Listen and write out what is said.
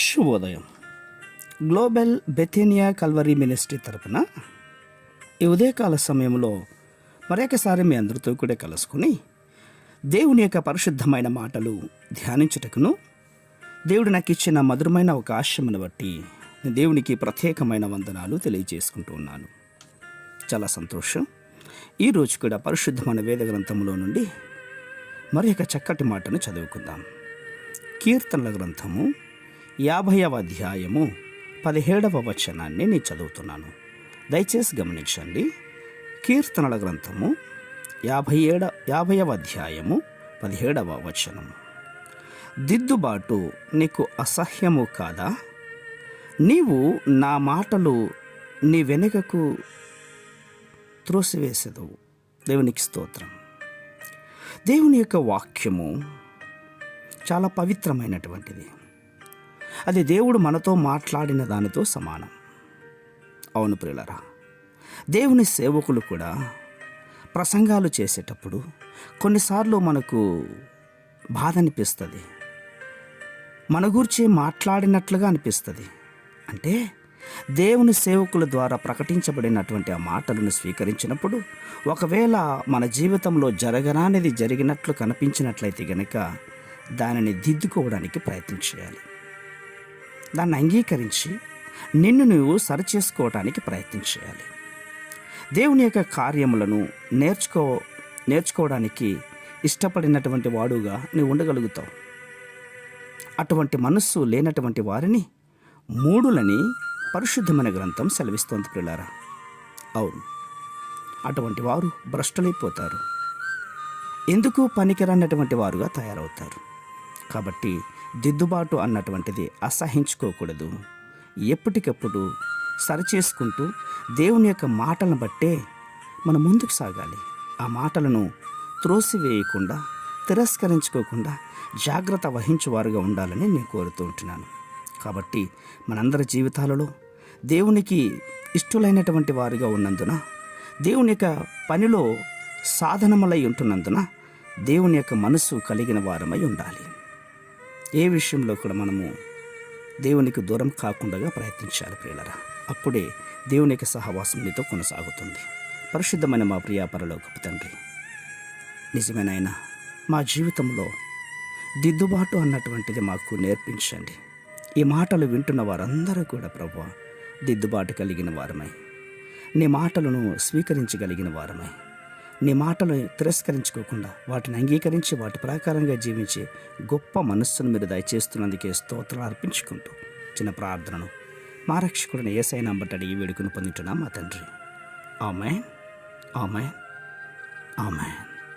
శుభోదయం. Global బెథేనియా Calvary ministry తరపున ఈ ఉదయకాల సమయంలో మరొకసారి మీ అందరితో కూడా కలుసుకుని దేవుని యొక్క పరిశుద్ధమైన మాటలు ధ్యానించుటకును దేవుడు నాకు ఇచ్చిన మధురమైన అవకాశమును బట్టి నేను దేవునికి ప్రత్యేకమైన వందనాలు తెలియజేసుకుంటూ ఉన్నాను. చాలా సంతోషం. ఈరోజు కూడా పరిశుద్ధమైన వేద గ్రంథంలో నుండి మరి ఒక చక్కటి మాటను చదువుకుందాం. కీర్తనల గ్రంథము 50వ అధ్యాయము 17వ వచనాన్ని నేను చదువుతున్నాను. దయచేసి గమనించండి. కీర్తనల గ్రంథము 50వ అధ్యాయము 17వ వచనము. దిద్దుబాటు నీకు అసహ్యము కాదా? నీవు నా మాటలు నీ వెనుకకు త్రోసివేసేదవు. దేవునికి స్తోత్రం. దేవుని యొక్క వాక్యము చాలా పవిత్రమైనటువంటిది. అది దేవుడు మనతో మాట్లాడిన దానితో సమానం. అవును ప్రియులారా, దేవుని సేవకులు కూడా ప్రసంగాలు చేసేటప్పుడు కొన్నిసార్లు మనకు బాధ అనిపిస్తుంది, మన గురించి మాట్లాడినట్లుగా అనిపిస్తుంది. అంటే దేవుని సేవకుల ద్వారా ప్రకటించబడినటువంటి ఆ మాటలను స్వీకరించినప్పుడు ఒకవేళ మన జీవితంలో జరగరానిది జరిగినట్లు కనిపించినట్లయితే గనక దానిని దిద్దుకోవడానికి ప్రయత్నం చేయాలి. దాన్ని అంగీకరించి నిన్ను నువ్వు సరిచేసుకోవడానికి ప్రయత్నం చేయాలి. దేవుని యొక్క కార్యములను నేర్చుకోవడానికి ఇష్టపడినటువంటి వాడుగా నువ్వు ఉండగలుగుతావు. అటువంటి మనస్సు లేనటువంటి వారిని మూఢులని పరిశుద్ధమైన గ్రంథం సెలవిస్తోంది ప్రియులారా. అవును, అటువంటి వారు భ్రష్టులైపోతారు, ఎందుకు పనికిరానటువంటి వారుగా తయారవుతారు. కాబట్టి దిద్దుబాటు అన్నటువంటిది అసహించుకోకూడదు. ఎప్పటికప్పుడు సరిచేసుకుంటూ దేవుని యొక్క మాటలను బట్టే మనం ముందుకు సాగాలి. ఆ మాటలను త్రోసివేయకుండా, తిరస్కరించుకోకుండా జాగ్రత్త వహించేవారుగా ఉండాలని నేను కోరుతూ ఉంటున్నాను. కాబట్టి మనందరి జీవితాలలో దేవునికి ఇష్టలైనటువంటి వారుగా ఉన్నందున, దేవుని యొక్క పనిలో సాధనములై ఉంటున్నందున దేవుని యొక్క మనసు కలిగిన వారమై ఉండాలి. ఏ విషయంలో కూడా మనము దేవునికి దూరం కాకుండా ప్రయత్నించాలి ప్రియులారా. అప్పుడే దేవుని యొక్క సహవాసం మీతో కొనసాగుతుంది. పరిశుద్ధమైన మా ప్రియ పరలోకపు తండ్రి, నిజమైన ఆయన, మా జీవితంలో దిద్దుబాటు అన్నటువంటిది మాకు నేర్పించండి. ఈ మాటలు వింటున్న వారందరూ కూడా ప్రభువా దిద్దుబాటు కలిగిన వారమై, నీ మాటలను స్వీకరించగలిగిన వారమై, నీ మాటలు తిరస్కరించుకోకుండా వాటిని అంగీకరించి వాటి ప్రకారంగా జీవించే గొప్ప మనస్సును మీరు దయచేస్తున్నందుకే స్తోత్రాలు అర్పించుకుంటూ చిన్న ప్రార్థనను మా రక్షకుడిని యేసయ్య నంబట అడిగి వేడుకను పొందుతున్నాం మా తండ్రి. ఆమేన్, ఆమేన్, ఆమేన్.